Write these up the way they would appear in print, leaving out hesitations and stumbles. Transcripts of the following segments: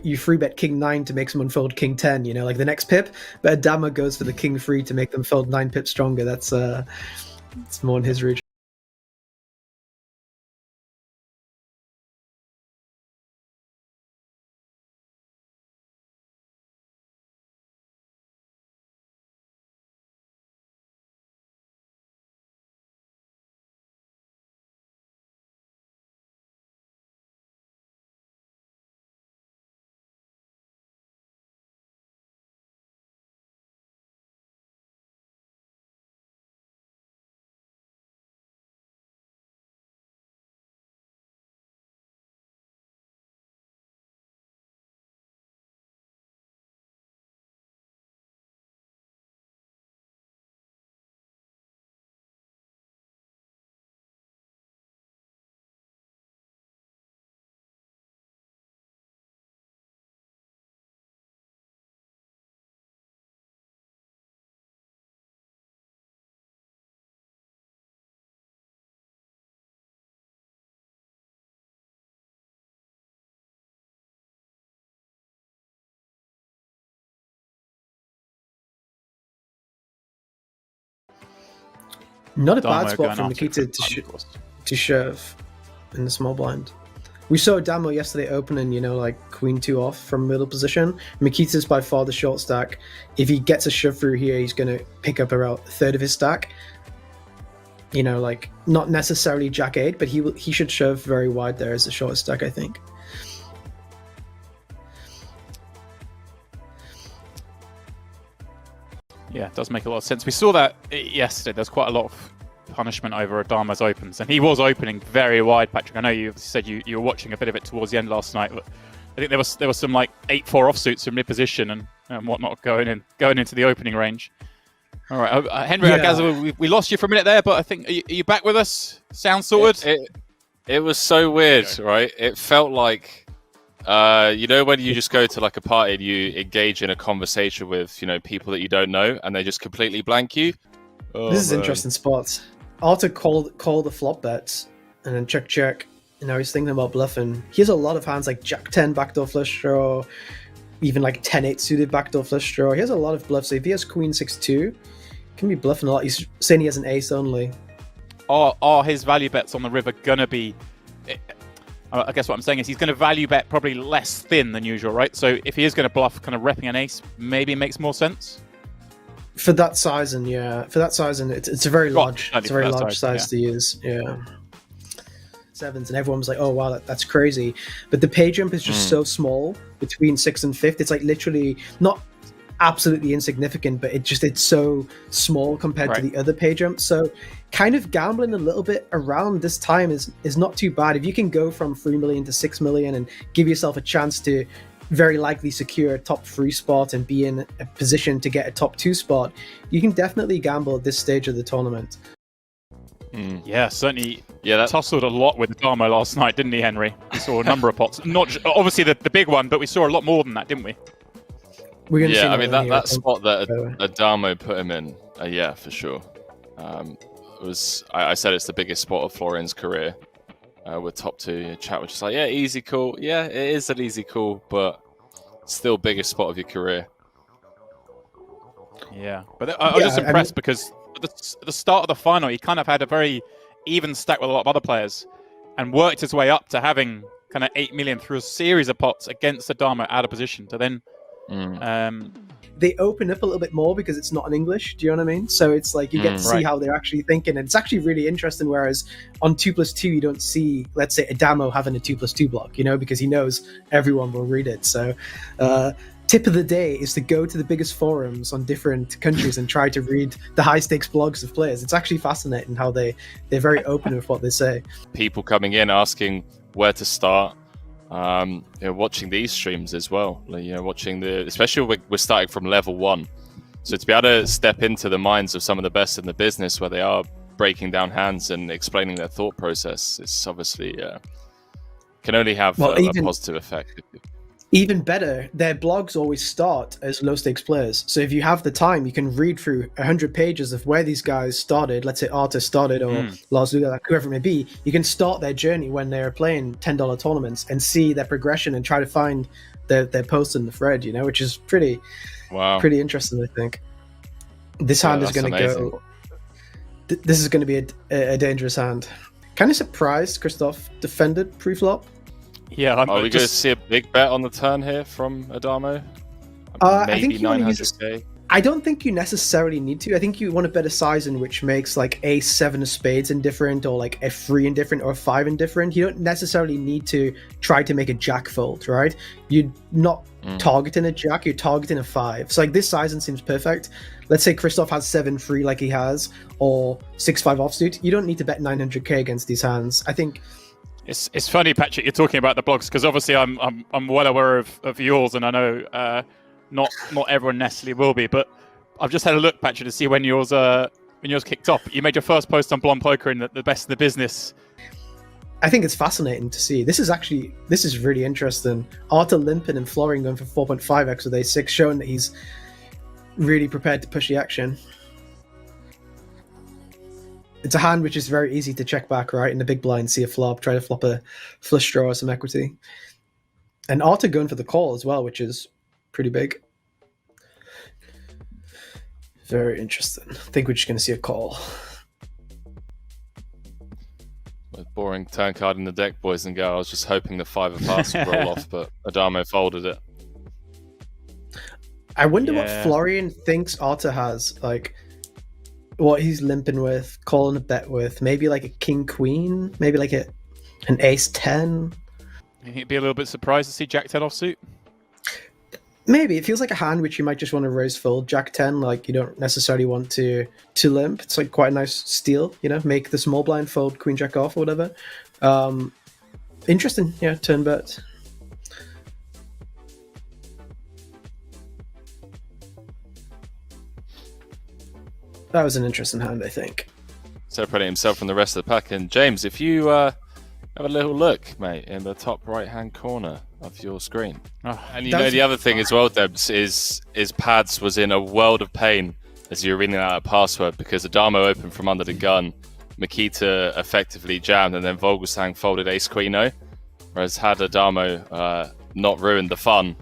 you free bet king 9 to make someone fold king 10, you know, like the next pip. But Addamo goes for the king 3 to make them fold 9 pips stronger. That's it's more in his region. Not a bad spot for Nikita to shove in the small blind. We saw Addamo yesterday opening, you know, like queen 2 off from middle position. Mikita's by far the short stack. If he gets a shove through here, he's going to pick up around a third of his stack. You know, like not necessarily jack 8, but he should shove very wide there as the shortest stack, I think. Yeah, it does make a lot of sense. We saw that yesterday. There's quite a lot of punishment over Addamo's opens, and he was opening very wide, Patrick. I know you said you were watching a bit of it towards the end last night, but I think there was some like 8-4 offsuits from mid position and whatnot going into the opening range. All right, Henry, yeah. I gather we lost you for a minute there, but I think are you back with us? Sound sorted? It was so weird, right? It felt like you know when you just go to like a party and you engage in a conversation with, you know, people that you don't know and they just completely blank you. This is interesting spots. Arthur call the flop bets and then check. You know, he's thinking about bluffing. He has a lot of hands like Jack 10 backdoor flush draw, even like 10-8 suited backdoor flush draw. He has a lot of bluffs. So if he has Queen 6-2, can be bluffing a lot. He's saying he has an ace only. Are his value bets on the river gonna be? I guess what I'm saying is he's going to value bet probably less thin than usual, right? So if he is going to bluff kind of repping an ace, maybe it makes more sense. For that size, and yeah, it's a very large, it's a very large size to use. Yeah, sevens, and everyone was like, "Oh wow, that's crazy." But the pay jump is just so small between 6th and 5th. It's like literally not absolutely insignificant, but it's so small compared to the other pay jumps. So kind of gambling a little bit around this time is not too bad. If you can go from 3 million to 6 million and give yourself a chance to very likely secure a top 3 spot and be in a position to get a top 2 spot, you can definitely gamble at this stage of the tournament. Yeah, certainly. Yeah, that tussled a lot with Addamo last night, didn't he, Henry? We saw a number of pots, not obviously the big one, but we saw a lot more than that, didn't we? Yeah, I mean that spot that Addamo put him in, yeah, for sure. I said it's the biggest spot of Florian's career with top 2. Chat was just like, yeah, easy call. Yeah, it is an easy call, but still biggest spot of your career. Yeah, but I was just impressed because at the start of the final, he kind of had a very even stack with a lot of other players and worked his way up to having kind of 8 million through a series of pots against Addamo out of position to then... They open up a little bit more because it's not in English. Do you know what I mean? So it's like you get to see how they're actually thinking, and it's actually really interesting. Whereas on 2+2, you don't see, let's say, Addamo having a 2+2 block, you know, because he knows everyone will read it. So, tip of the day is to go to the biggest forums on different countries and try to read the high stakes blogs of players. It's actually fascinating how they're very open with what they say. People coming in asking where to start. You know, watching these streams as well, you know, watching especially we're starting from level 1, so to be able to step into the minds of some of the best in the business where they are breaking down hands and explaining their thought process, it's obviously can only have a positive effect. Even better, their blogs always start as low stakes players. So if you have the time, you can read through 100 pages of where these guys started. Let's say Arta started, or Lars Luga, whoever it may be. You can start their journey when they're playing $10 tournaments and see their progression and try to find their posts in the thread, you know, which is pretty interesting, I think. This hand is going to go... This is going to be a dangerous hand. Kind of surprised Christoph defended pre-flop. Yeah, are we going to see a big bet on the turn here from Addamo? Maybe 900k. I don't think you necessarily need to. I think you want to bet a size in which makes like a7 of spades indifferent, or like f3 indifferent, or 5 indifferent. You don't necessarily need to try to make a jack fold, right? You're not targeting a jack, you're targeting a 5. So like this sizing seems perfect. Let's say Christoph has 7-3 like he has, or 6-5 offsuit. You don't need to bet 900k against these hands. I think... It's funny, Patrick, you're talking about the blogs, because obviously I'm well aware of yours, and I know not everyone necessarily will be, but I've just had a look, Patrick, to see when yours kicked off. You made your first post on Blonde Poker in the best in the business. I think it's fascinating to see. This is really interesting. Arta limping and Florian going for 4.5x with a6, showing that he's really prepared to push the action. It's a hand which is very easy to check back, right? In the big blind, see a flop, try to flop a flush draw or some equity. And Arta going for the call as well, which is pretty big. Very interesting. I think we're just going to see a call. A boring turn card in the deck, boys and girls. Just hoping the 5 of hearts would roll off, but Addamo folded it. I wonder what Florian thinks Arta has. Like... what he's limping with, calling a bet with, maybe like a king-queen, maybe like an ace-10. You think he'd be a little bit surprised to see Jack-10 offsuit? Maybe. It feels like a hand which you might just want to raise fold. Jack-10, like you don't necessarily want to limp. It's like quite a nice steal, you know, make the small blind fold queen-jack off or whatever. Interesting, yeah, turn bet. That was an interesting hand, I think. Separating himself from the rest of the pack. And James, if you have a little look, mate, in the top right-hand corner of your screen. And you know the other thing as well, Debs, is Pads was in a world of pain as you were reading out a password, because Addamo opened from under the gun, Mikita effectively jammed, and then Vogelsang folded ace-queen-o. Whereas had Addamo not ruined the fun.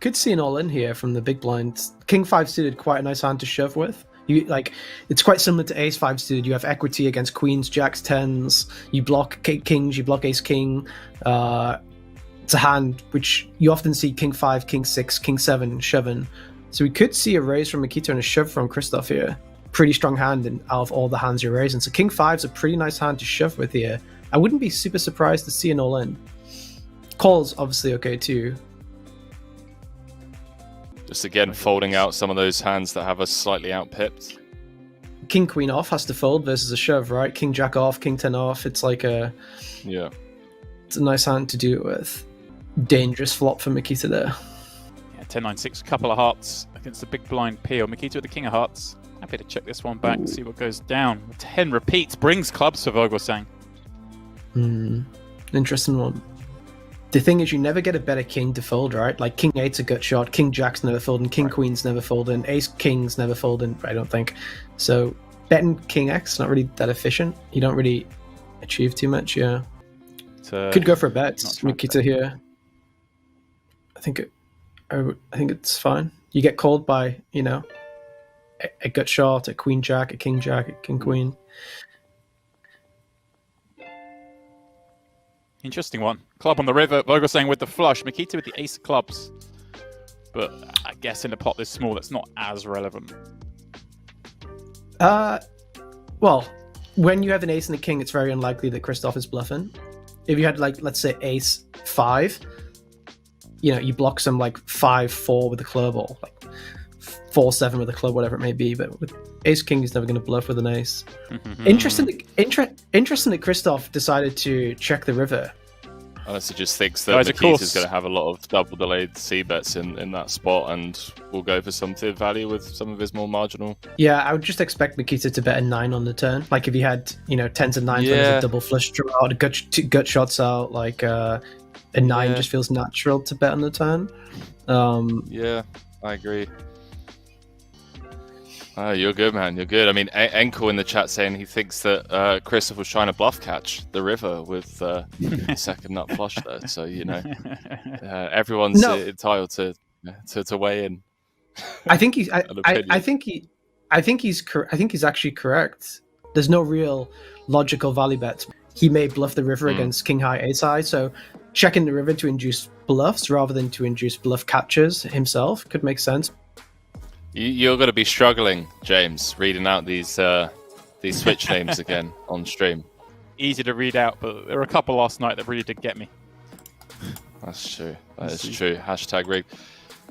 Could see an all-in here from the big blind. King-5 suited, quite a nice hand to shove with. It's quite similar to ace-5 suited. You have equity against queens, jacks, 10s. You block kings, you block ace-king. It's a hand which you often see king-5, king-6, king-7 shoving. So we could see a raise from Mikita and a shove from Christoph here. Pretty strong hand out of all the hands you're raising. So king-5's a pretty nice hand to shove with here. I wouldn't be super surprised to see an all-in. Call's obviously okay too. Just again folding out some of those hands that have us slightly outpipped. King queen off has to fold versus a shove, right? King jack off, king 10 off. It's like it's a nice hand to do it with. Dangerous flop for Mikita there. Yeah, 10-9-6, couple of hearts against the big blind peel. Mikita with the king of hearts. Happy to check this one back and see what goes down. 10 repeats brings clubs for Vogelsang. Interesting one. The thing is, you never get a better king to fold, right? Like king 8's a gut shot, king jack's never folding, king queen's never folding, ace king's never folding, I don't think. So betting king X not really that efficient. You don't really achieve too much, yeah. Could go for a bet, Mikita here. I think it's fine. You get called by, you know, a gut shot, a queen jack, a king queen. Interesting one. Club on the river. Vogelsang with the flush. Mikita with the ace of clubs. But I guess in a pot this small, that's not as relevant. Well, when you have an ace and a king, it's very unlikely that Christoph is bluffing. If you had, like, let's say ace 5, you know, you block some like 5-4 with the club, or like 4-7 with the club, whatever it may be. But with ace king, he's never going to bluff with an ace. Interesting that Christoph decided to check the river Unless he just thinks that Guys, Nikita's going to have a lot of double delayed C bets in that spot and will go for some thin value with some of his more marginal. Yeah, I would just expect Nikita to bet a 9 on the turn. Like if he had, tens and nines when there's a double flush draw out, gut shots out, like a 9 just feels natural to bet on the turn. Yeah, I agree. Oh, you're good, man. You're good. I mean, Enkel in the chat saying he thinks that Christoph was trying to bluff catch the river with second nut flush there. So everyone's entitled to weigh in. I think he's. I think he's actually correct. There's no real logical value bets. He may bluff the river against king high ace high. So checking the river to induce bluffs rather than to induce bluff catches himself could make sense. You're going to be struggling, James, reading out these switch names again on stream. Easy to read out, but there were a couple last night that really did get me. That's true. That is true. Hashtag rig.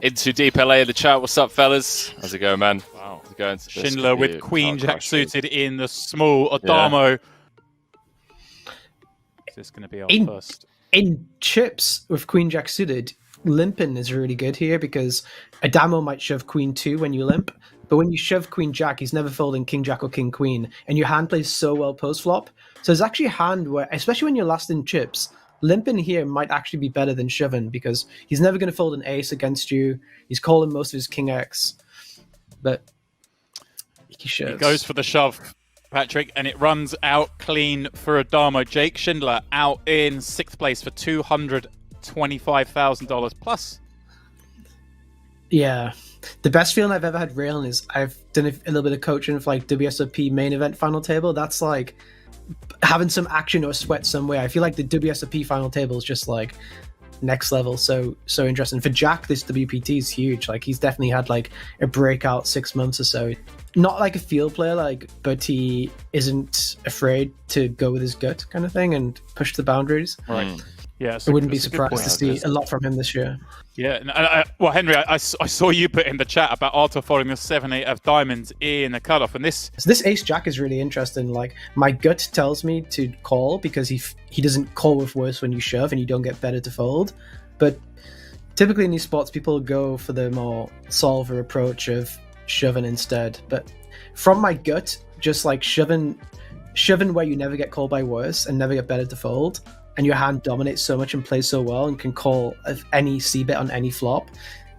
Into Deep LA in the chat. What's up, fellas? How's it going, man? Wow. How's it going? Schindler with Queen Jack suited in the small. Addamo. Is this going to be our first? In chips with Queen Jack suited, limping is really good here because Addamo might shove Queen 2 when you limp, but when you shove Queen Jack, he's never folding King Jack or King Queen, and your hand plays so well post flop. So there's actually a hand where, especially when you're last in chips, limping here might actually be better than shoving because he's never going to fold an ace against you. He's calling most of his King X, but he shoves. He goes for the shove, Patrick, and it runs out clean for Addamo. Jake Schindler out in 6th place for $225,000 plus. Yeah, the best feeling I've ever had railing is I've done a little bit of coaching for like WSOP main event final table. That's like having some action or sweat somewhere. I feel like the WSOP final table is just like next level. So interesting for Jack. This WPT is huge. Like he's definitely had like a breakout 6 months or so. Not like a field player, but he isn't afraid to go with his gut kind of thing and push the boundaries. Right. Yeah, I wouldn't be surprised to see a lot from him this year. Yeah, well, Henry, I saw you put in the chat about Arthur folding the 7-8 of diamonds in the cutoff, and this Ace Jack is really interesting. Like my gut tells me to call because he doesn't call with worse when you shove, and you don't get better to fold. But typically in these spots, people go for the more solver approach of shoving instead. But from my gut, just like shoving where you never get called by worse and never get better to fold, and your hand dominates so much and plays so well and can call any C-bet on any flop.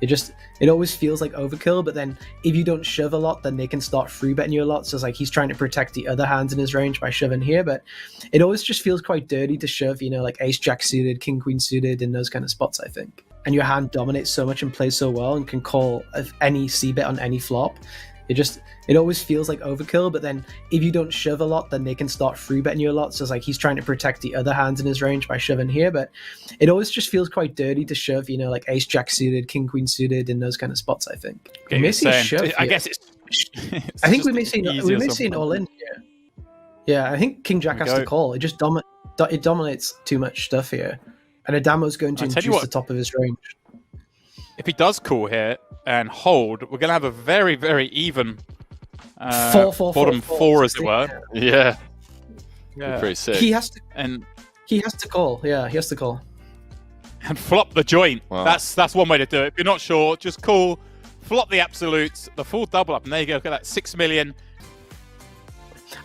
It always feels like overkill, but then if you don't shove a lot, then they can start free betting you a lot. So it's like he's trying to protect the other hands in his range by shoving here, but it always just feels quite dirty to shove, like ace jack suited, king queen suited in those kind of spots, I think. And your hand dominates so much and plays so well and can call any C-bet on any flop. It always feels like overkill, but then if you don't shove a lot, then they can start free betting you a lot. So it's like he's trying to protect the other hands in his range by shoving here, but it always just feels quite dirty to shove, like ace jack suited, king queen suited in those kind of spots, I think. We may see a shove. I guess I think we may see an all in here. Yeah, I think king jack has to call. It just dominates too much stuff here, and Addamo's going to induce the top of his range. If he does call here and hold, we're going to have a very, very even bottom four, as it were. Yeah. Pretty sick. He has to call. Yeah, he has to call. And flop the joint. Wow. That's one way to do it. If you're not sure, just call, flop the absolutes, the full double up, and there you go. Look at that, 6 million.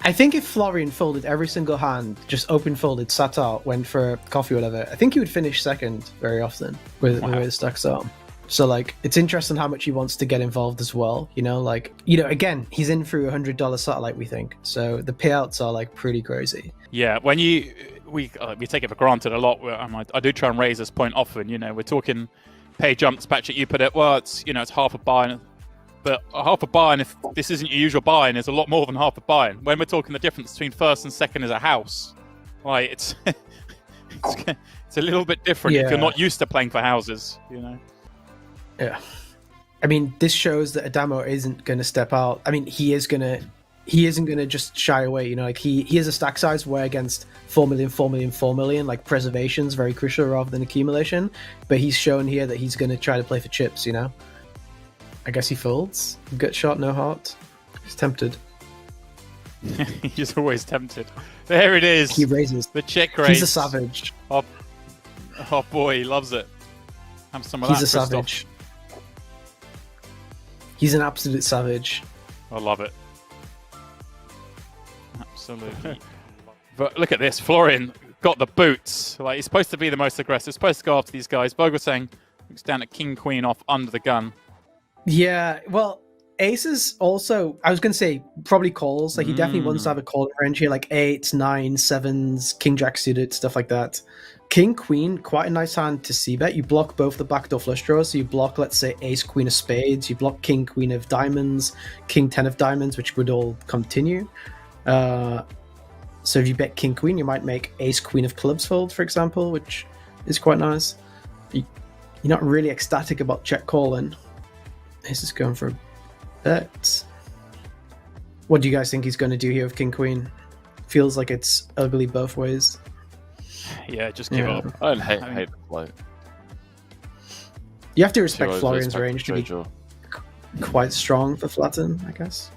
I think if Florian folded every single hand, just open folded, sat out, went for coffee or whatever, I think he would finish second very often with the way the stacks are. So, it's interesting how much he wants to get involved as well. Again, he's in through $100 satellite, we think. So the payouts are, pretty crazy. Yeah, when we take it for granted a lot. I do try and raise this point often. We're talking pay jumps. Patrick, you put it, well, it's half a buy. But half a buy, and if this isn't your usual buy, is a lot more than half a buy. When we're talking the difference between first and second is a house, it's a little bit different if you're not used to playing for houses, Yeah, I mean, this shows that Addamo isn't going to step out. I mean, he isn't going to just shy away. He has a stack size where against 4 million, 4 million, 4 million, preservation is very crucial rather than accumulation. But he's shown here that he's going to try to play for chips. I guess he folds. Gut shot, no heart. He's tempted. He's always tempted. There it is. He raises. The check raise. He's a savage. Oh boy, he loves it. Have some of He's that, a savage. He's an absolute savage. I love it. Absolutely. But look at this. Florian got the boots. Like, he's supposed to be the most aggressive. He's supposed to go after these guys. Vogelsang looks down at King Queen off under the gun. Yeah, well, aces also, I was going to say, probably calls. Like, he definitely wants to have a calling range here, like 8s, 9s, 7s, King Jack suited, stuff like that. King Queen, quite a nice hand to c-bet. You block both the backdoor flush draws. So you block, let's say, Ace Queen of Spades. You block King Queen of Diamonds, King 10 of Diamonds, which would all continue. So if you bet King Queen, you might make Ace Queen of Clubs fold, for example, which is quite nice. You're not really ecstatic about check calling. Ace is going for a bet. What do you guys think he's going to do here with King Queen? Feels like it's ugly both ways. Yeah, just give up. I don't hate the float. You have to respect Florian's range to be quite strong for flatten, I guess.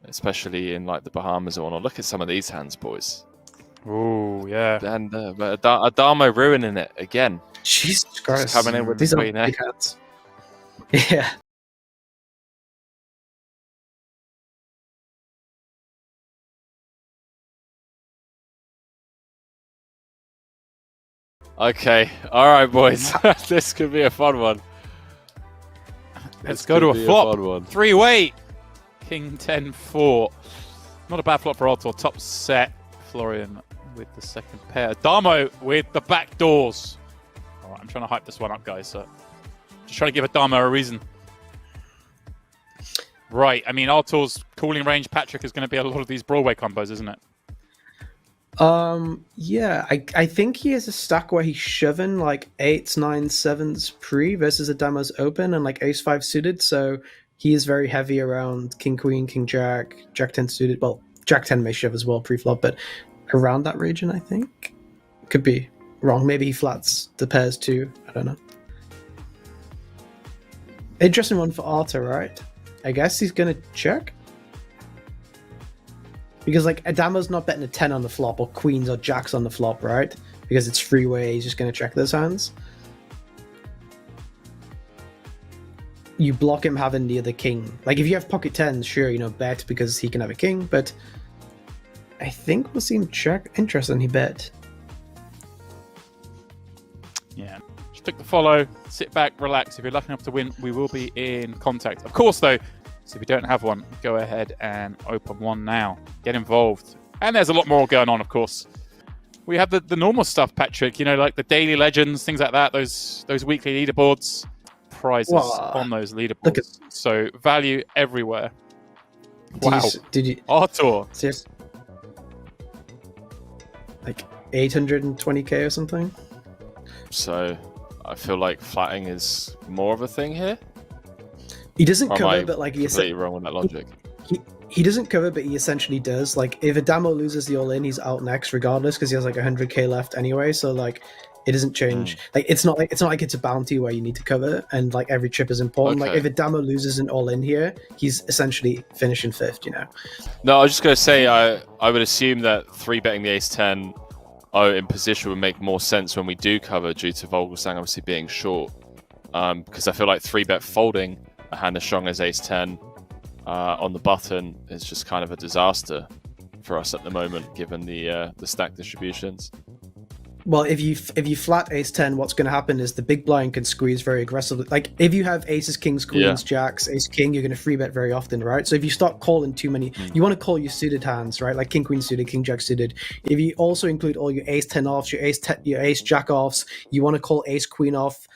Especially in like the Bahamas or not. Look at some of these hands, boys. Oh yeah. And Addamo ruining it again. Jesus Christ! Just coming in with these the are big hands. Yeah. Okay, all right, boys. This could be a fun one. Let's go to a flop. Three-way. King 10-4. Not a bad flop for Altor. Top set. Florian with the second pair. Addamo with the back doors. All right, I'm trying to hype this one up, guys. So just trying to give Addamo a reason. Right. I mean, Altor's calling range, Patrick, is going to be a lot of these Broadway combos, isn't it? Yeah, I think he has a stack where he's shoving like 8s, 9s, 7s pre versus Addamo's open and like Ace 5 suited, so he is very heavy around King Queen, King Jack, Jack 10 suited. Well, Jack 10 may shove as well pre-flop, but around that region, I think. Could be wrong. Maybe he flats the pairs too. I don't know. Interesting one for Arthur, right? I guess he's gonna check. Because, like, Addamo's not betting a 10 on the flop, or queens or jacks on the flop, right? Because it's freeway, he's just going to check those hands. You block him having the other king. Like, if you have pocket 10s, sure, you know, bet because he can have a king, but I think we'll see him check. Interesting, he bet. Yeah. Just click the follow, sit back, relax. If you're lucky enough to win, we will be in contact. Of course, though, so if you don't have one, go ahead and open one now. Get involved. And there's a lot more going on, of course. We have the normal stuff, Patrick, you know, like the daily legends, things like that, those weekly leaderboards, prizes on those leaderboards. So value everywhere. Wow. Did you Arthur. Like 820k or something? So I feel like flatting is more of a thing here. He doesn't cover, but like he's completely wrong with that logic. He doesn't cover, but he essentially does. Like, if Addamo loses the all-in, he's out next regardless because he has like 100k left anyway. So like, it doesn't change. Like, it's not like it's a bounty where you need to cover and like every chip is important. Okay. Like, if Addamo loses an all-in here, he's essentially finishing fifth. You know. No, I was just gonna say I would assume that 3-betting the ace 10 in position would make more sense when we do cover due to Vogelsang obviously being short. Because I feel like 3-bet folding a hand as strong as ace 10 on the button is just kind of a disaster for us at the moment, given the stack distributions. Well, if you flat ace 10, what's going to happen is the big blind can squeeze very aggressively. Like, if you have aces, kings, queens, jacks, ace, king, you're going to free bet very often, right? So if you start calling too many, you want to call your suited hands, right? Like king, queen suited, king, jack suited. If you also include all your ace 10 offs, your ace jack offs, you want to call ace queen off,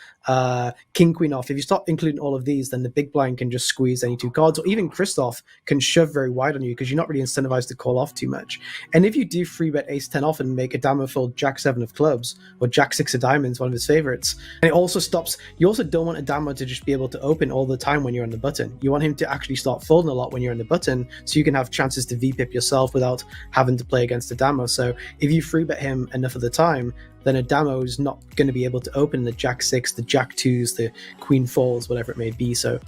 king queen off. If you start including all of these, then the big blind can just squeeze any two cards, or even Christoph can shove very wide on you because you're not really incentivized to call off too much. And if you do free bet ace 10 off and make Addamo fold jack 7 of clubs or jack 6 of diamonds, one of his favorites, and it also stops, you also don't want Addamo to just be able to open all the time when you're on the button. You want him to actually start folding a lot when you're on the button so you can have chances to VPip yourself without having to play against Addamo. So if you free bet him enough of the time, then Addamo is not going to be able to open the jack 6, the jack 2s, the queen 4s, whatever it may be. So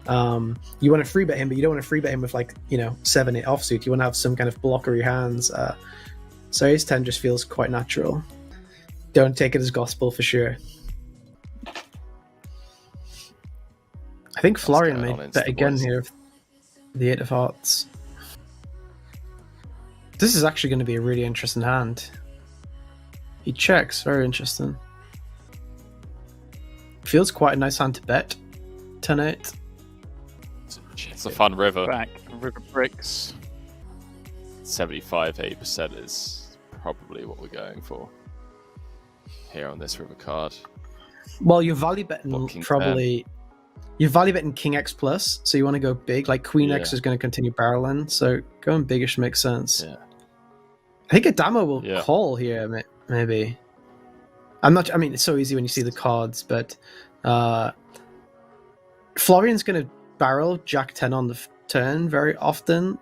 you want to free bet him, but you don't want to free bet him with, like, you know, 7, 8 offsuit. You want to have some kind of blockery hands. So ace 10 just feels quite natural. don't take it as gospel for sure. I think Florian may bet again here. The 8 of Hearts. This is actually going to be a really interesting hand. He checks. Very interesting. Feels quite a nice hand to bet. 10-8. It's a fun river. Back river bricks. 75-80% is probably what we're going for here on this river card. Well, you're value betting probably. 10. You're value betting King X plus, so you want to go big. Like Queen X is going to continue barreling, so going biggish makes sense. Yeah. I think Addamo will call here, maybe. I'm not. I mean, it's so easy when you see the cards, but Florian's going to barrel Jack 10 on the turn very often.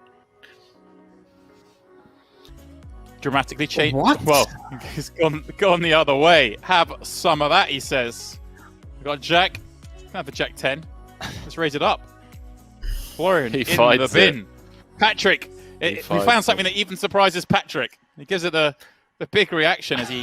Dramatically change. What? Well, he's gone the other way. Have some of that, he says. We've got Jack. Have the Jack 10. Let's raise it up. Florian in the bin. Patrick. We found something that even surprises Patrick. He gives it the big reaction as he.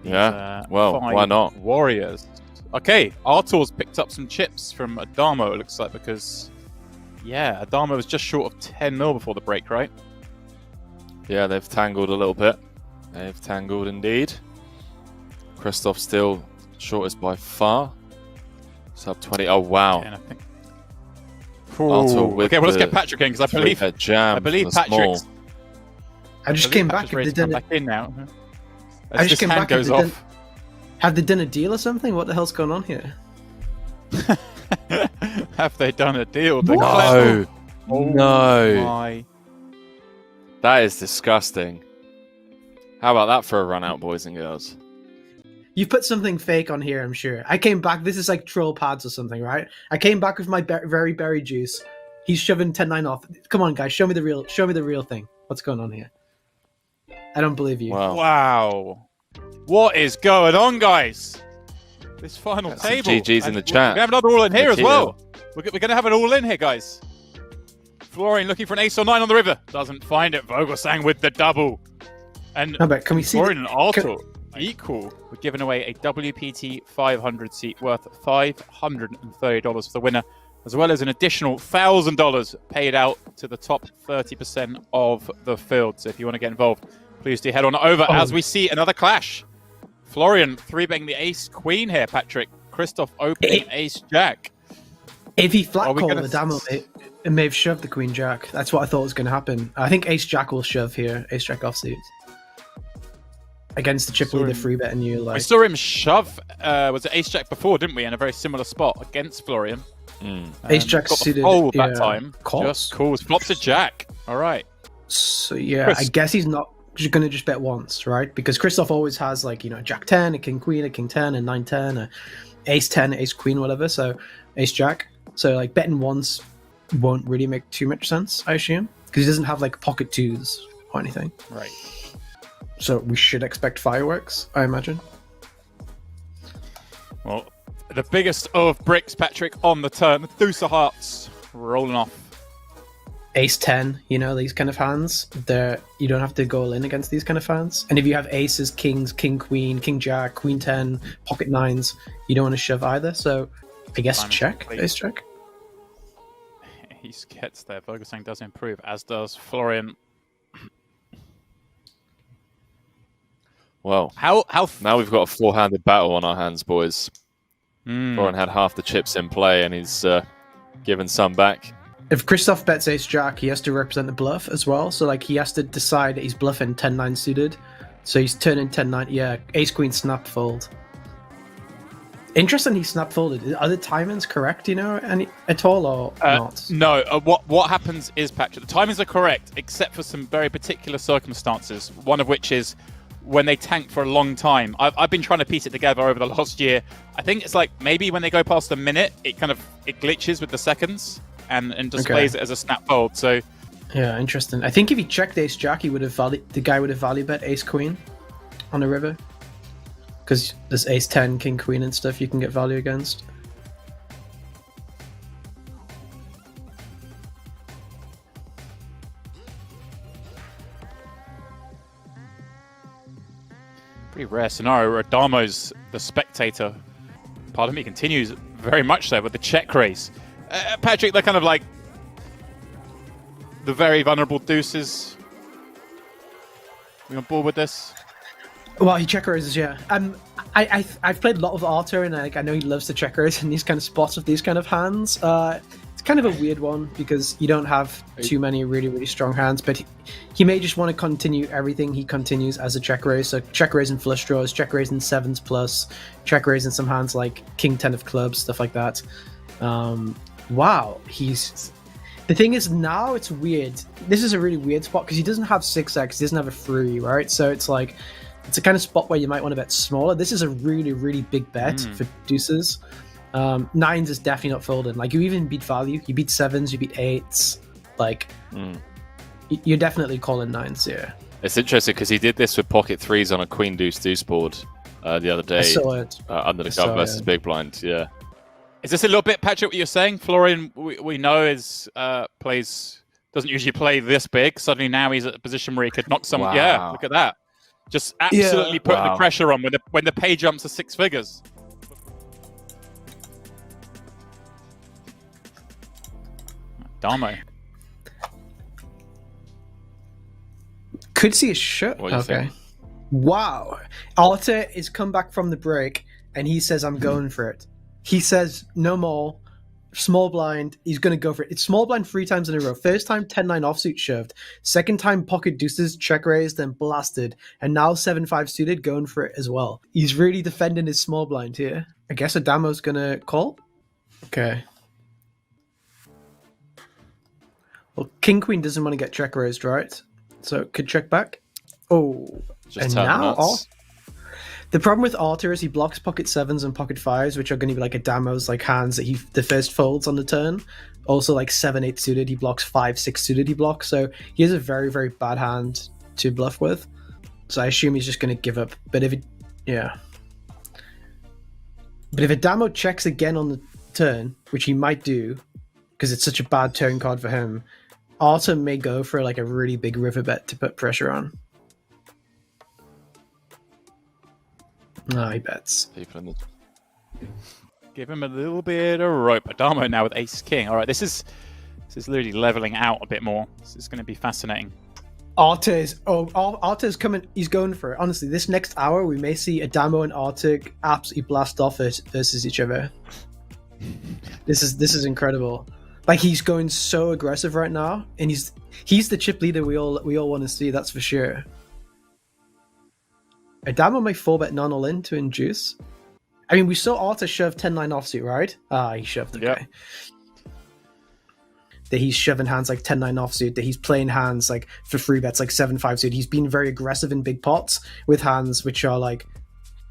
Yeah, well, why not? Warriors. Okay, Artur's picked up some chips from Addamo, it looks like, because, yeah, Addamo was just short of 10 mil before the break, right? Yeah, they've tangled a little bit. They've tangled indeed. Christoph still shortest by far. Sub 20. Oh, wow. Okay, okay, well, let's get Patrick in, because I believe Patrick's... I just came back. Back in now. I just came back. Goes off. Have they done a deal or something? What the hell's going on here? Have they done a deal? No. Oh no. My. That is disgusting. How about that for a run out, boys and girls? You've put something fake on here, I'm sure. I came back. This is like troll pads or something, right? I came back with my very berry juice. He's shoving 10-9 off. Come on, guys. Show me the real thing. What's going on here? I don't believe you. Wow. What is going on, guys? This final table. GG's in the chat. We have another all in here as well. We're going to have an all in here, guys. Florian looking for an ace or 9 on the river. Doesn't find it. Vogelsang with the double. And can we see Florian and Artur equal. We're giving away a WPT 500 seat worth $530 for the winner, as well as an additional $1,000 paid out to the top 30% of the field. So if you want to get involved, please do head on over as we see another clash. Florian 3-betting the ace-queen here, Patrick. Christoph opening ace-jack. If he flat called the Addamo, it may have shoved the queen-jack. That's what I thought was going to happen. I think ace-jack will shove here. Ace-jack offsuit. Against the chip with the free bet and you like. We saw him shove, was it ace-jack before, didn't we? In a very similar spot against Florian. Ace-jack suited. Fold that time. Just calls. Flops a jack. All right. So yeah, I guess he's not going to just bet once, right? Because Christoph always has like, Jack 10, a King Queen, a King 10, a 9 10, a Ace 10, Ace Queen, whatever. So Ace Jack. So like betting once won't really make too much sense, I assume, because he doesn't have like pocket twos or anything. Right. So we should expect fireworks, I imagine. Well, The biggest of bricks, Patrick, on the turn. Deuce of hearts rolling off. Ace 10, you know, these kind of hands, you don't have to go all in against these kind of hands. And if you have aces, kings, king, queen, king, jack, queen 10, pocket nines, you don't want to shove either. So I guess check, ace check. He gets there. Vogelsang does improve, as does Florian. Well, now we've got a four-handed battle on our hands, boys. Florian had half the chips in play, and he's given some back. If Christoph bets ace jack, he has to represent the bluff as well. So like he has to decide that he's bluffing 10-9 suited. So he's turning 10-9. Yeah, ace queen snap fold. Interesting, he snap folded. Are the timings correct? You know, at all or not? No. What happens is, Patrick, the timings are correct, except for some very particular circumstances. One of which is when they tank for a long time. I've been trying to piece it together over the last year. I think it's like maybe when they go past a minute, it glitches with the seconds. And displays it as a snap fold. So yeah, interesting. I think if he checked ace jack, the guy would have value bet ace queen on the river, because there's ace 10, king queen and stuff you can get value against. Pretty rare scenario where Addamo's the spectator. Pardon me, continues very much so with the check raise. Patrick, they're kind of like the very vulnerable deuces. We on board with this? Well, he check raises, yeah. I've played a lot of Arthur, and I know he loves to check raise in these kind of spots with these kind of hands. It's kind of a weird one because you don't have too many really, really strong hands, but he may just want to continue everything he continues as a check raise. So check raise in flush draws, check raise in 7s plus, check raise in some hands like king 10 of clubs, stuff like that. Wow, the thing is, now it's weird. This is a really weird spot because he doesn't have 6x, he doesn't have a free, right? So it's like, it's a kind of spot where you might want to bet smaller. This is a really, really big bet for deuces. 9s is definitely not folding. Like, you even beat value. You beat 7s, you beat 8s. Like, you're definitely calling 9s here. It's interesting because he did this with pocket 3s on a queen deuce deuce board the other day. I saw it. Under the gun versus big blind, yeah. Is this a little bit, Patrick, what you're saying? Florian, we know, doesn't usually play this big. Suddenly now he's at a position where he could knock someone. Wow. Yeah, look at that. Just absolutely putting the pressure on when the pay jumps to 6 figures. Addamo. Could see a shot. Okay. Wow. Arthur is come back from the break and he says, I'm going for it. He says, no more. Small blind, he's going to go for it. It's small blind 3 times in a row. First time, 10-9 offsuit shoved. Second time, pocket deuces, check raised, then blasted. And now 7-5 suited, going for it as well. He's really defending his small blind here. I guess Addamo's going to call? Okay. Well, king queen doesn't want to get check raised, right? So it could check back. Oh, just and now the problem with Arthur is he blocks pocket 7s and pocket 5s, which are going to be like Addamo's like hands that the first folds on the turn. Also like 7-8 suited, he blocks 5-6 suited, he blocks. So he has a very, very bad hand to bluff with. So I assume he's just going to give up. But if Addamo checks again on the turn, which he might do, because it's such a bad turn card for him, Arthur may go for like a really big river bet to put pressure on. No, he bets. Give him a little bit of rope. Addamo now with ace king. All right, this is literally leveling out a bit more. This is going to be fascinating. Arthur's coming. He's going for it. Honestly, this next hour we may see Addamo and Arthur absolutely blast off it versus each other. This is incredible. Like, he's going so aggressive right now, and he's the chip leader we all want to see. That's for sure. Addamo may 4-bet non-all in to induce. I mean, we saw Arthur shove 10-9 offsuit, right? He shoved. Okay. Yep. That he's shoving hands like 10-9 offsuit. That he's playing hands like for free bets like 7-5 suit. He's been very aggressive in big pots with hands which are like,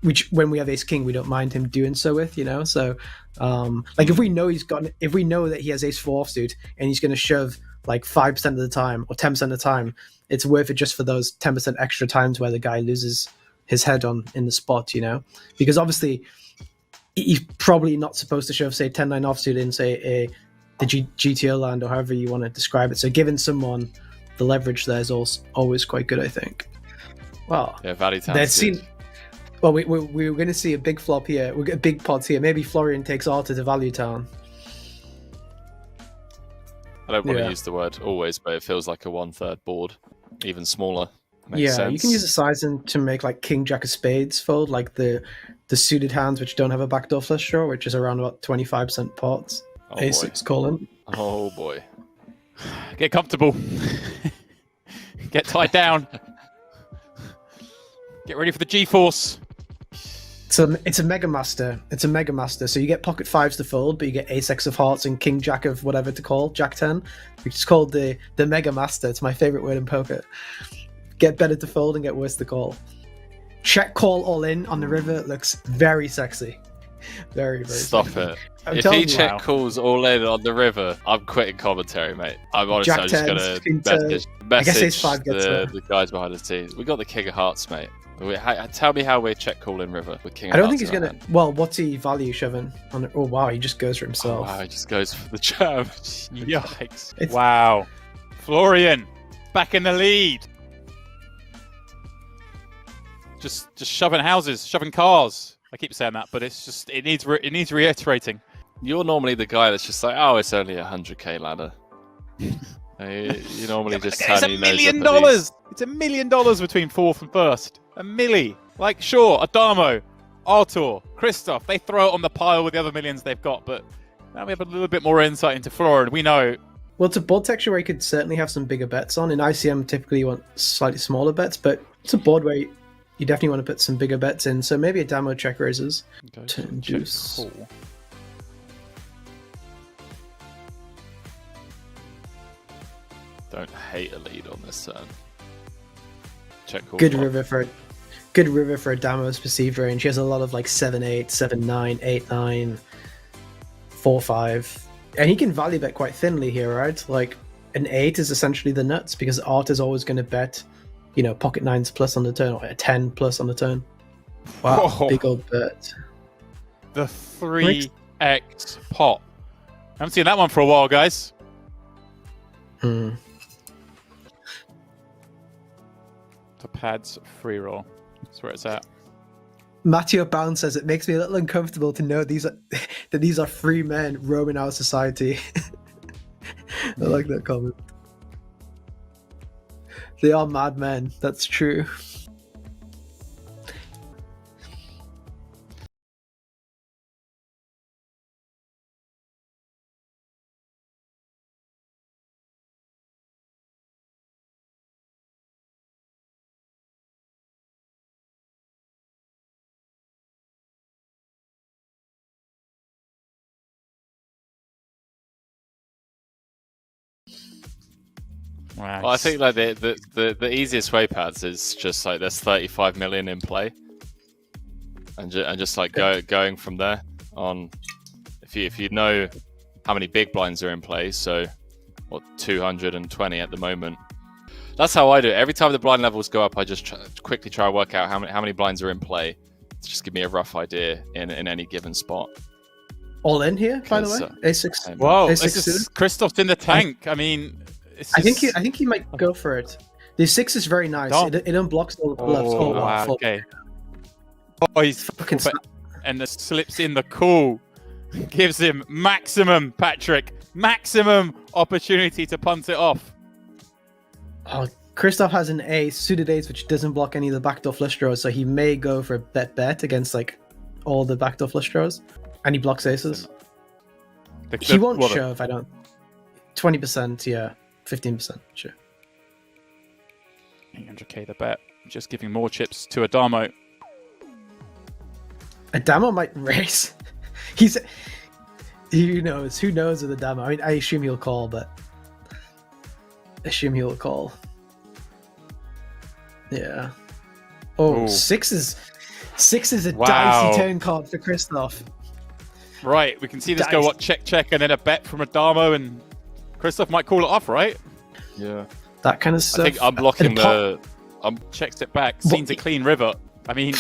which when we have ace king, we don't mind him doing so with, you know. So, like if we know that he has ace 4 offsuit and he's going to shove like 5% of the time or 10% of the time, it's worth it just for those 10% extra times where the guy loses his head on in the spot, you know, because obviously He's probably not supposed to shove, say, 10-9 offsuit in, say, the GTO land, or however you want to describe it. So giving someone the leverage there is also always quite good, I think. Well, yeah, Valley Town's good. Well, we're going to see a big flop here. We'll get big pots here. Maybe Florian takes Arta to Value Town. I don't want to use the word always, but it feels like a 1/3 board, even smaller. Makes sense. You can use a sizing to make like King Jack of Spades fold, like the suited hands which don't have a backdoor flush draw, which is around about 25% pots. Oh, A6 calling. Oh boy. Get comfortable. Get tied down. Get ready for the G-force. So it's a Mega Master. It's a Mega Master. So you get pocket fives to fold, but you get Ace-X of Hearts and King Jack of whatever to call, Jack 10, which is called the Mega Master. It's my favorite word in poker. Get better to fold and get worse to call. Check call all in on the river looks very sexy. Very, very Stop sexy. it. If he check calls all in on the river, I'm quitting commentary, mate. I'm honestly Jack just going to message the guys behind the scenes. We got the King of Hearts, mate. Tell me how we check calling river with King of Hearts. I don't think he's going to... Well, what's he value shoving? On? Oh, wow, he just goes for himself. Oh, wow, he just goes for the jab. Yikes. Wow. Florian, back in the lead. Just shoving houses, shoving cars. I keep saying that, but it's just it needs reiterating. You're normally the guy that's just like, oh, it's only a 100k ladder. You normally just it's turn your nose $1 million. up at these. It's $1 million between fourth and first. A milli. Like sure, Addamo, Artur, Christoph, they throw it on the pile with the other millions they've got, but now we have a little bit more insight into Florian. We know. Well, it's a board texture where you could certainly have some bigger bets on. In ICM, typically you want slightly smaller bets, but it's a board where you definitely want to put some bigger bets in. So maybe Addamo check raises. Turn juice. Cool. Don't hate a lead on this turn. Check call. Good river for Addamo's perceived range. He has a lot of like 7-8, 7-9, 8-9, 4-5. And he can value bet quite thinly here, right? Like an 8 is essentially the nuts because Art is always going to bet, pocket 9s plus on the turn or a 10 plus on the turn. Wow, big old bet. The 3x pot. I haven't seen that one for a while, guys. The pads free roll. That's where it's at. Matteo Bound says it makes me a little uncomfortable to know that these are free men roaming our society. I like that comment. They are madmen. That's true. Wow. Well, I think like the easiest way, pads, is just like there's 35 million in play, and just like going from there on. If you know how many big blinds are in play, so what 220 at the moment. That's how I do it. Every time the blind levels go up, I just quickly try to work out how many blinds are in play to just give me a rough idea in any given spot. All in here, by the way. A6. Whoa, A6 Christoph's in the tank. I mean. I think he might go for it. The 6 is very nice. It unblocks all the bluffs. Oh, wow. Okay. Oh, he's fucking and the slips in the call. Gives him maximum opportunity to punt it off. Oh, Christoph has an ace, suited ace, which doesn't block any of the backdoor flush draws, so he may go for a bet against like all the backdoor flush draws, and he blocks aces. He won't shove. I don't. 20%, yeah. 15%, sure. 800k the bet. Just giving more chips to Addamo. Addamo might raise. Who knows with Addamo? I mean, I assume he'll call, but yeah. Oh, 6 is a dicey turn card for Christoph. Right, we can see this go check, and then a bet from Addamo, and Christoph might call it off, right? Yeah. That kind of stuff. I think I'm blocking checks it back. Scene's a clean river. I mean,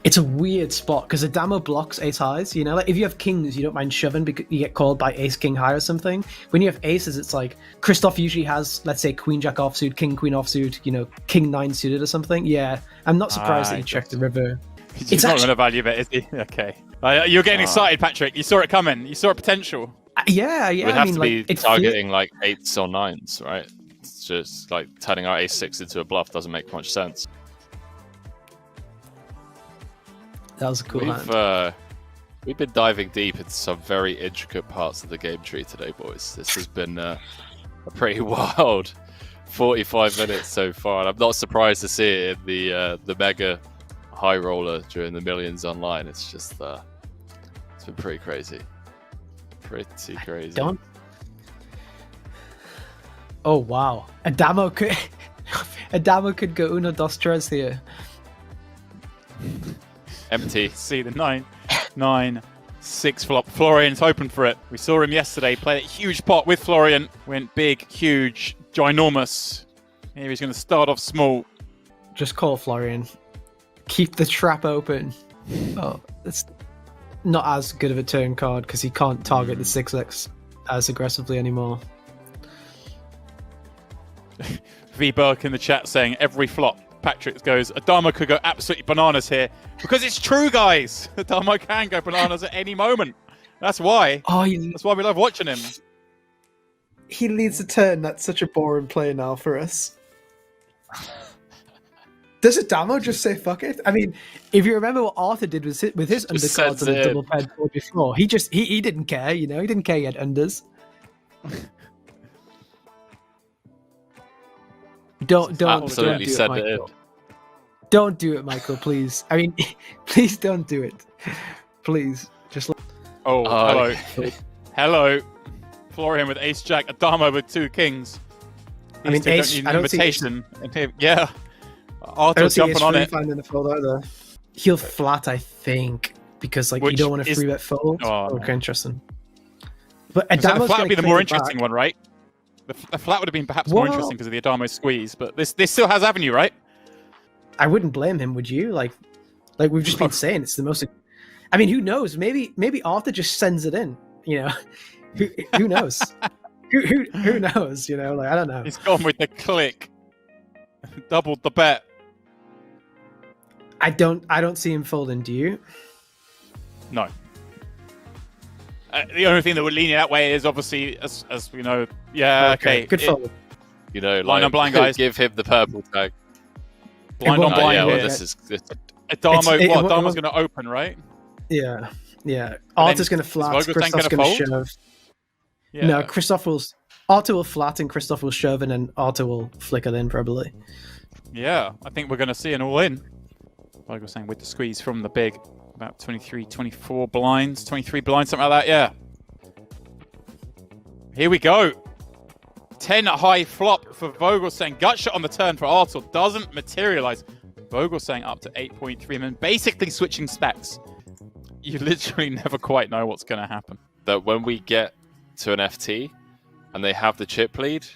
It's a weird spot because Addamo blocks ace highs. You know, like if you have kings, you don't mind shoving because you get called by ace king high or something. When you have aces, it's like Christoph usually has, let's say, queen jack offsuit, king queen offsuit, you know, king nine suited or something. Yeah, I'm not surprised that you checked the river. He's not going to value bet, is he? Okay. You're getting excited, Patrick. You saw it coming. You saw it potential. Yeah. It would have to be targeting like 8s or 9s, right? It's just like turning our ace-6 into a bluff doesn't make much sense. That was a cool hand. We've been diving deep into some very intricate parts of the game tree today, boys. This has been a pretty wild 45 minutes so far, and I'm not surprised to see it in the mega high roller during the millions online. It's just it's been pretty crazy. Pretty crazy. Don't. Oh wow, Addamo could go uno dos tres here. Empty. See the 9-9-6 flop. Florian's open for it. We saw him yesterday play a huge pot with Florian. Went big, huge, ginormous. Here he's going to start off small. Just call Florian. Keep the trap open. Oh, it's not as good of a turn card because he can't target the 6x as aggressively anymore. V Burke in the chat saying every flop Patrick goes, Addamo could go absolutely bananas here. Because it's true, guys. Addamo can go bananas at any moment. That's why. That's why we love watching him. He leads the turn. That's such a boring play now for us. Does Addamo just say fuck it? I mean, if you remember what Arthur did with his undercards on the double paired board before, he didn't care, you know? He didn't care he had unders. Don't absolutely do said it, it. Michael. Don't do it, Michael, please. I mean, please don't do it. Please. Just hello. Hello. Florian with ace jack, Addamo with 2 kings. I mean, ace, don't need an invitation. Yeah. Arthur's jumping on it. In the fold either. He'll flat, I think, because you don't want to free bet fold. Okay, interesting. But Addamo's the flat would be the more interesting one, right? The flat would have been perhaps more interesting because of the Addamo squeeze, but this still has avenue, right? I wouldn't blame him, would you? Like we've just been saying, it's the most. I mean, who knows? Maybe Arthur just sends it in. You know, who knows? who knows? You know, like I don't know. He's gone with the click, doubled the bet. I don't see him folding. Do you? No. The only thing that would lean you that way is obviously, as we know, okay. Good fold. You know, blind on blind, guys. Give him the purple tag. Blind on blind. Addamo's going to open, right? Yeah. Arthur's going to flat. Christoph's going to shove. Yeah. No, Arthur will flat and Christoph will shove, and then Arthur will flicker in probably. Yeah, I think we're going to see an all-in. Vogelsang with the squeeze from the big. About 23, 24 blinds, 23 blinds, something like that, yeah. Here we go. 10 high flop for Vogelsang. Gut shot on the turn for Arthur doesn't materialize. Vogelsang up to 8.3 and then basically switching specs. You literally never quite know what's going to happen. That when we get to an FT and they have the chip lead,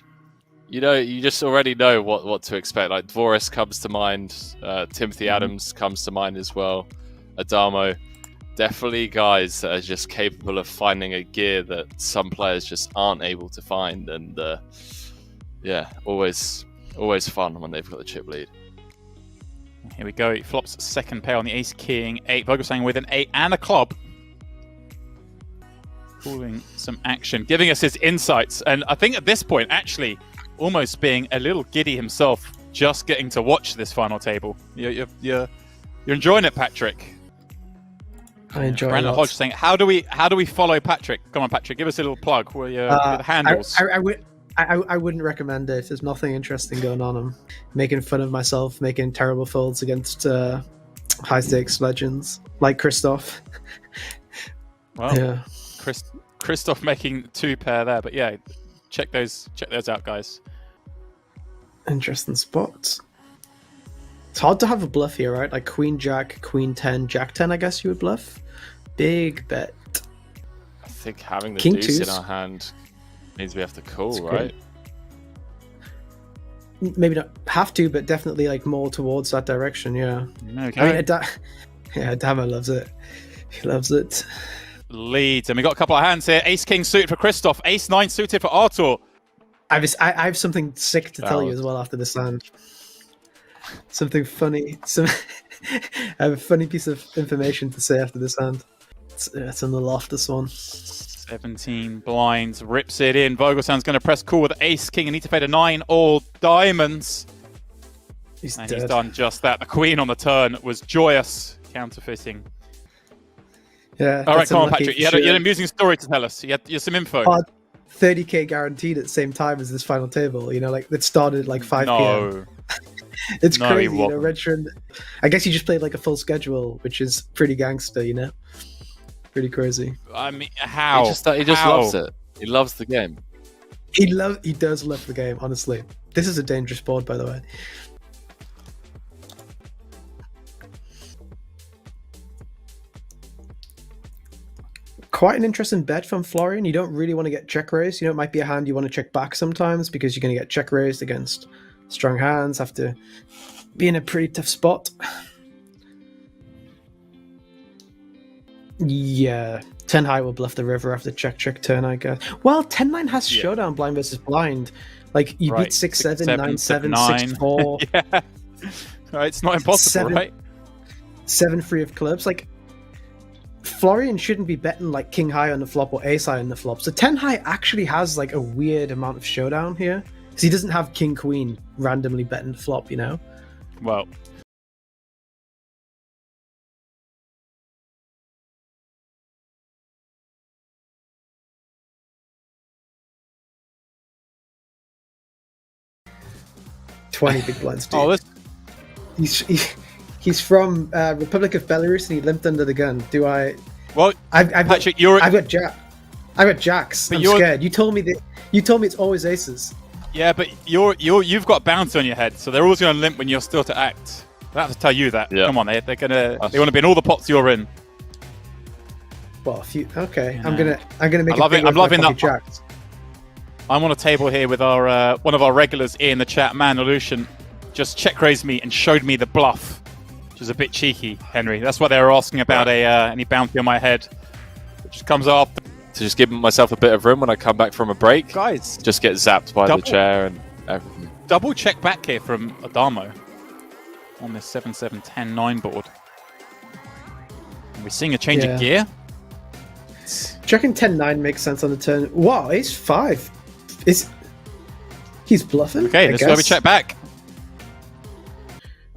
you know, you just already know what to expect. Like Dvoris comes to mind, Timothy Adams comes to mind as well. Addamo, definitely guys that are just capable of finding a gear that some players just aren't able to find, and always fun when they've got the chip lead. Here we go. He flops second pair on the ace king 8. Vogelsang with an 8 and a club, calling some action, giving us his insights, and I think at this point actually almost being a little giddy himself, just getting to watch this final table. You're enjoying it, Patrick. I enjoy it. Brandon Hodge saying, "How do we follow Patrick? Come on, Patrick, give us a little plug. With your handles." I wouldn't recommend it. There's nothing interesting going on. I'm making fun of myself, making terrible folds against high stakes legends like Christoph. Well, yeah, Christoph making 2 pair there, but yeah, check those out, guys. Interesting spots. It's hard to have a bluff here, right? Like Queen Jack, Queen 10, Jack 10. I guess you would bluff. Big bet. I think having the King deuce twos in our hand means we have to call, right? Maybe not have to, but definitely like more towards that direction. Yeah. Okay. I mean, Yeah, Addamo loves it. He loves it. Leads, and we got a couple of hands here. Ace King suited for Christoph. Ace 9 suited for Artur. I have something sick to tell you as well after this hand. Something funny. I have a funny piece of information to say after this hand. It's in the loft, this one. 17 blinds, rips it in. Vogelsang's going to press call with Ace King and need to fade a 9 all diamonds. He's done just that. The queen on the turn was joyous counterfeiting. Yeah. All right, come on, Patrick. You had an amusing story to tell us. You had some info. 30k guaranteed at the same time as this final table. You know, like it started at like 5 p.m. It's crazy. You know, Redstone. I guess he just played like a full schedule, which is pretty gangster. You know, pretty crazy. I mean, how? He just loves it. He loves the game. He does love the game. Honestly, this is a dangerous board, by the way. Quite an interesting bet from Florian. You don't really want to get check raised. You know, it might be a hand you want to check back sometimes because you're going to get check raised against strong hands, have to be in a pretty tough spot. Yeah, 10 high will bluff the river after check turn, I guess. Well, 10-9 has showdown blind versus blind. Like, you beat 6-7, 9-7, 6-4. Yeah. Right, it's not impossible, right? 7-3 of clubs. Like, Florian shouldn't be betting like king high on the flop or ace high on the flop. So 10 high actually has like a weird amount of showdown here. Because he doesn't have king queen randomly betting the flop, you know? Well. Big blinds, dude. Oh, He's from Republic of Belarus and he limped under the gun. Do I? Well, I've got jacks. I'm scared. You told me it's always aces. Yeah, but you've got bounty on your head, so they're always going to limp when you're still to act. I have to tell you that. Yeah. Come on, they want to be in all the pots you're in. Well, okay. Yeah. I'm gonna make. I'm loving that. Jacks. I'm on a table here with our one of our regulars in the chat, man, Lucian, just check raised me and showed me the bluff, which is a bit cheeky, Henry. That's why they were asking about any bounty on my head, which comes after. To just give myself a bit of room when I come back from a break. Guys, just get zapped by the chair and everything. Double check back here from Addamo on this 7-7-10-9 board. And we're seeing a change of gear. Checking 10-9 makes sense on the turn. Wow, ace 5. He's bluffing? Okay, this is where we check back.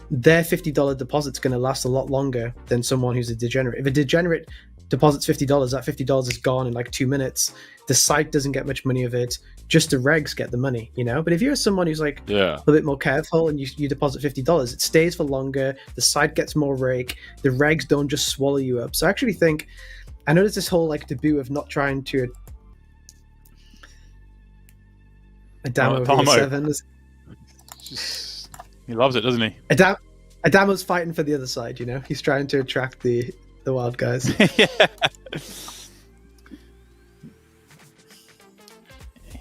Their $50 deposit's going to last a lot longer than someone who's a degenerate. If a degenerate deposits $50, that $50 is gone in like 2 minutes. The site doesn't get much money of it. Just the regs get the money, you know? But if you're someone who's like a little bit more careful and you deposit $50, it stays for longer. The site gets more rake. The regs don't just swallow you up. So I actually think, I know there's this whole like taboo of not trying to Addamo 7. He loves it, doesn't he? Addamo's fighting for the other side, you know? He's trying to attract the wild guys.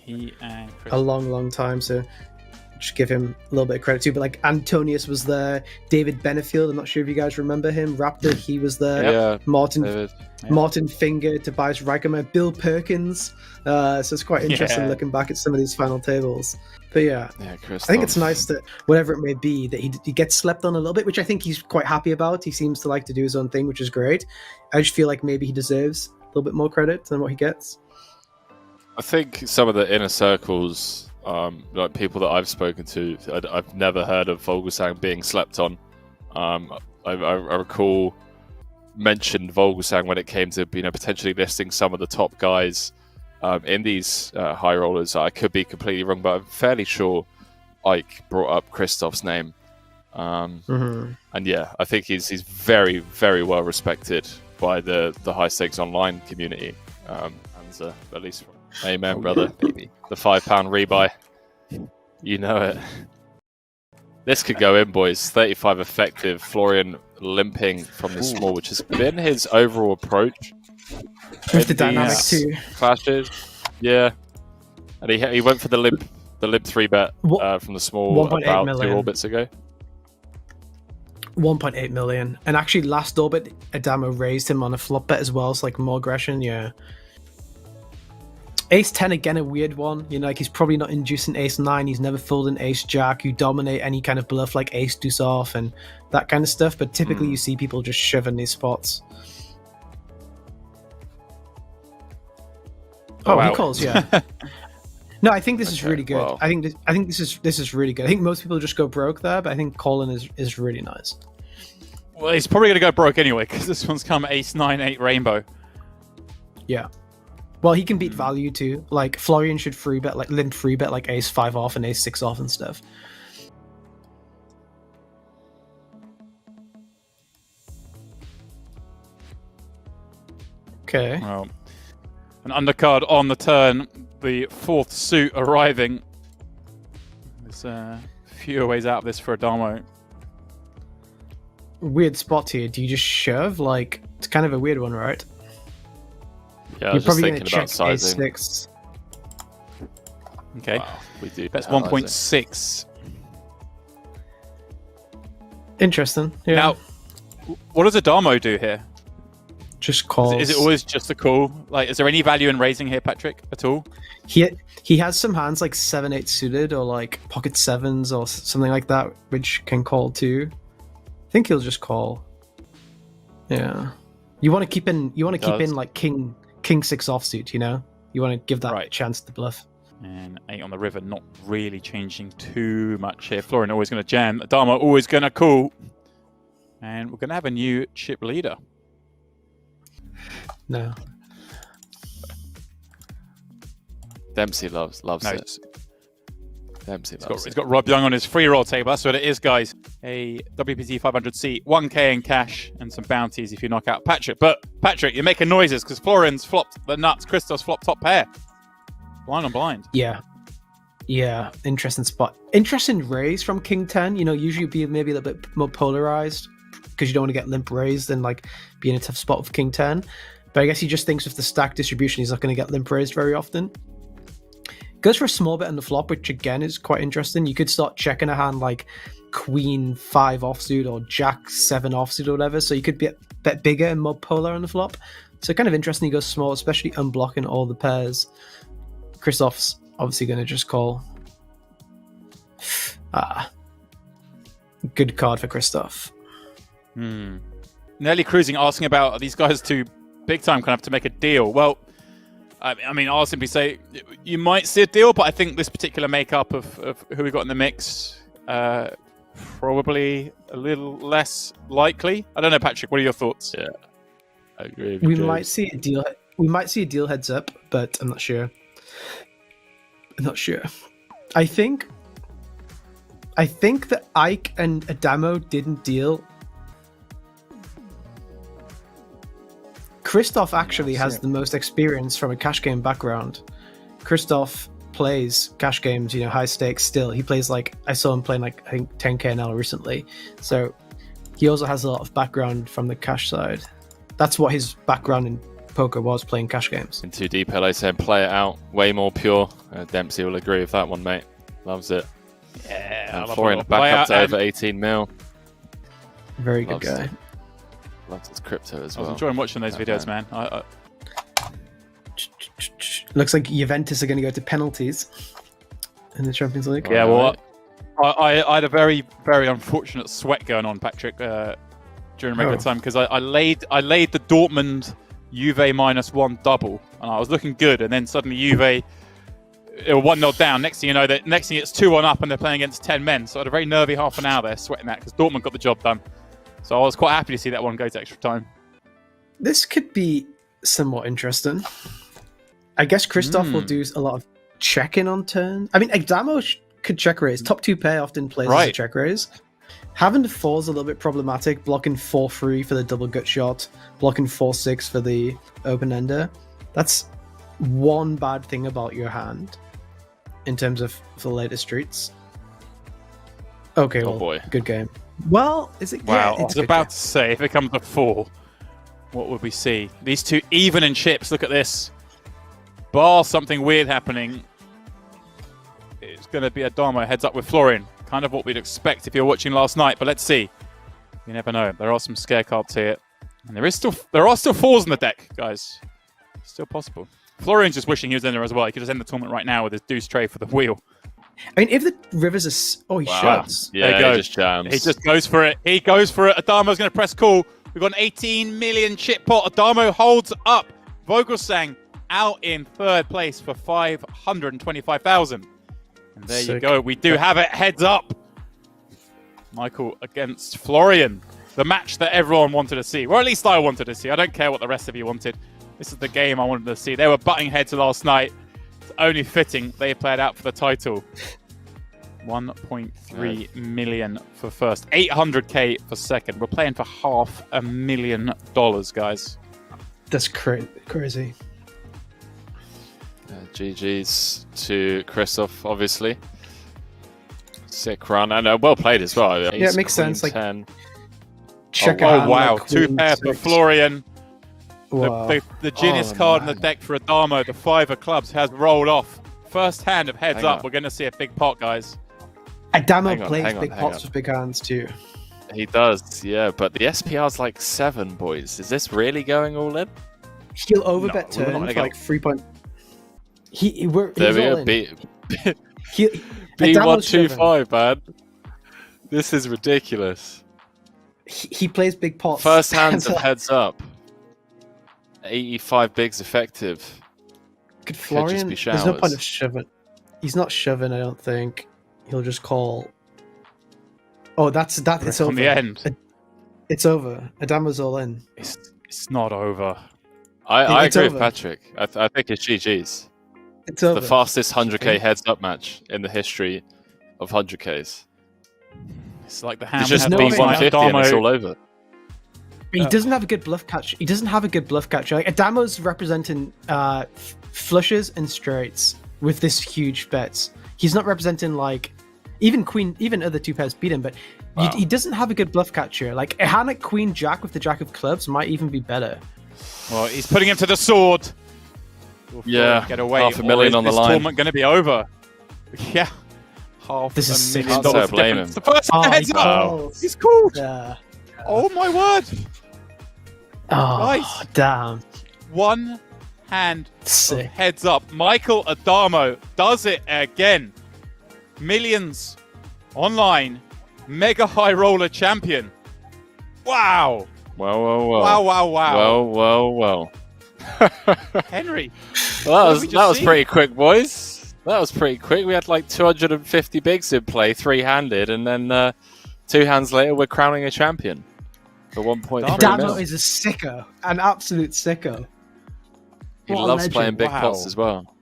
Yeah. A long time, so just give him a little bit of credit too. But like Antonius was there, David Benefield, I'm not sure if you guys remember him. Raptor, he was there. Yeah, Martin Finger, Tobias Reichemer, Bill Perkins. So it's quite interesting looking back at some of these final tables. But I think it's nice that whatever it may be, that he gets slept on a little bit, which I think he's quite happy about. He seems to like to do his own thing, which is great. I just feel like maybe he deserves a little bit more credit than what he gets. I think some of the inner circles, like people that I've spoken to, I've never heard of Vogelsang being slept on. I recall mentioned Vogelsang when it came to potentially listing some of the top guys in these high rollers. I could be completely wrong, but I'm fairly sure Ike brought up Christoph's name. And I think he's very, very well respected by the high stakes online community. And at least from amen, brother. The £5 rebuy. You know it. This could go in, boys. 35 effective. Florian limping from the small, which has been his overall approach. With the dynamic too. Clashes. Yeah. And he went for the limp 3-bet from the small about 2 orbits ago. 1.8 million. And actually, last orbit, Addamo raised him on a flop bet as well. So like more aggression, yeah. Ace 10 again, a weird one. You know, like he's probably not inducing Ace 9. He's never folding Ace Jack. You dominate any kind of bluff like Ace Deuce off and that kind of stuff. But typically, you see people just shoving these spots. Oh, wow. He calls, yeah. No, I think this is really good. Well, I think this is really good. I think most people just go broke there, but I think calling is really nice. Well, he's probably going to go broke anyway because this one's come Ace 9-8 Rainbow. Yeah. Well, he can beat value too. Like Florian should free bet like limp free bet like Ace 5 off and Ace 6 off and stuff. Okay. Well, an undercard on the turn. The fourth suit arriving. There's a few ways out of this for Addamo. Weird spot here. Do you just shove? Like, it's kind of a weird one, right? Yeah, I was just thinking about sizing. A6. Okay. Wow, we do. That's 1.6. Interesting. Yeah. Now, what does Addamo do here? Just calls. Is it always just a call? Like, is there any value in raising here, Patrick, at all? He has some hands like 7-8 suited or like pocket sevens or something like that, which can call too. I think he'll just call. Yeah. You want to keep in. You want to keep in like King 6 offsuit. You know. You want to give that chance to bluff. And 8 on the river, not really changing too much here. Florian always going to jam. Addamo always going to call. And we're going to have a new chip leader. No. Dempsey loves it. Dempsey loves it. He's got Rob Young on his free roll table. That's what it is, guys. A WPT 500C, 1k in cash, and some bounties if you knock out Patrick. But Patrick, you're making noises because Florian's flopped the nuts. Christoph's flopped top pair. Blind on blind. Yeah. Yeah. Interesting spot. Interesting raise from King 10. You know, usually be maybe a little bit more polarized because you don't want to get limp raised and like be in a tough spot with King 10. But I guess he just thinks with the stack distribution, he's not going to get limp raised very often. Goes for a small bit on the flop, which again is quite interesting. You could start checking a hand like Queen 5 offsuit or Jack 7 offsuit or whatever. So you could be a bit bigger and more polar on the flop. So kind of interesting. He goes small, especially unblocking all the pairs. Christoph's obviously going to just call. Good card for Christoph. Nearly cruising, asking about are these guys too big time kind of to make a deal. Well, I mean, I'll simply say you might see a deal, but I think this particular makeup of who we got in the mix probably a little less likely. I don't know, Patrick. What are your thoughts? Yeah, I agree. We might see a deal. We might see a deal heads up, but I'm not sure. I think that Ike and Addamo didn't deal. Christoph actually has the most experience from a cash game background. Christoph plays cash games, you know, high stakes still. He plays like, I saw him playing like, I think 10k NL recently. So he also has a lot of background from the cash side. That's what his background in poker was, playing cash games. In too deep, LA said play it out, way more pure. Dempsey will agree with that one, mate. Loves it. Yeah, Florian back up to over 18 mil. Very good guy. Loves his crypto as well. I was enjoying watching those videos, man. Looks like Juventus are going to go to penalties in the Champions League. Yeah, well, I had a very, very unfortunate sweat going on, Patrick, during regular time because I laid the Dortmund Juve -1 double, and I was looking good, and then suddenly Juve, it was 1-0 down. Next thing you know, next thing it's 2-1 up, and they're playing against 10 men. So I had a very nervy half an hour there, sweating that because Dortmund got the job done. So I was quite happy to see that one go to extra time. This could be somewhat interesting. I guess Christoph will do a lot of checking on turn. I mean, Addamo could check raise. Top 2 pair often plays as a check raise. Having the 4 is a little bit problematic. Blocking 4-3 for the double gut shot. Blocking 4-6 for the open ender. That's one bad thing about your hand in terms of the later streets. Okay, well, boy. Good game. Well, is it? Wow, Yeah, I was about to say, if it comes to 4, what would we see? These two even in chips. Look at this. Bar something weird happening. It's going to be Addamo heads up with Florian. Kind of what we'd expect if you're watching last night, but let's see. You never know. There are some scare cards here, and there are still fours in the deck, guys. Still possible. Florian's just wishing he was in there as well. He could just end the tournament right now with his deuce tray for the wheel. I mean, if the rivers are... he shoves. Yeah, there you go. He just jams. He just goes for it. He goes for it. Addamo's going to press call. We've got an 18 million chip pot. Addamo holds up. Vogelsang out in third place for 525,000. And there you go. We do have it. Heads up. Michael against Florian. The match that everyone wanted to see. Or at least I wanted to see. I don't care what the rest of you wanted. This is the game I wanted to see. They were butting heads last night. It's only fitting they played out for the title. 1.3 million for first. 800k for second. We're playing for $500,000, guys. That's crazy. GG's to Christoph, obviously. Sick run. And well played as well. Yeah, it makes sense. 10. Like, check oh, out wow. like, 2 pair for Florian. Wow. The genius card in the deck for Addamo, the 5 of clubs, has rolled off. First hand of heads up. We're going to see a big pot, guys. Addamo plays big pots with big hands too. He does, yeah. But the SPR's like 7, boys. Is this really going all in? He'll overbet turn for like 3 point. He's all in. B125, man. This is ridiculous. He plays big pots. First hands of heads up. 85 bigs effective. Could Florian? There's no point of shoving. He's not shoving, I don't think. He'll just call. Oh, that's that. It's over. On the end. It's over. Addamo's all in. It's not over. I agree with Patrick. I think it's GG's. It's over. The fastest 100k heads up match in the history of 100ks. It's like the hand. It's just B150 and it's all over. He doesn't have a good bluff catch. He doesn't have a good bluff catcher. Like, Addamo's representing flushes and straights with this huge bets. He's not representing like even queen, even other 2 pairs beat him, but he doesn't have a good bluff catcher. Like a hand like queen jack with the jack of clubs might even be better. Well, he's putting him to the sword. Yeah, get away. $500,000 on the line. This tournament going to be over. Yeah, This is $500,000 blame difference. him. The first heads up. He's called. Yeah. Oh my word! Oh, Nice. damn. 1 hand Sick. of heads up. Michael Addamo does it again. Millions online. Mega high roller champion. Wow. Well. Wow. Henry. Well, that was pretty quick, boys. That was pretty quick. We had like 250 bigs in play, 3-handed, and then 2 hands later, we're crowning a champion for 1.3 Addamo mil. is a sicko, an absolute sicko. He loves playing big pots as well.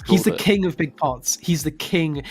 He's the king of big pots. He's the king.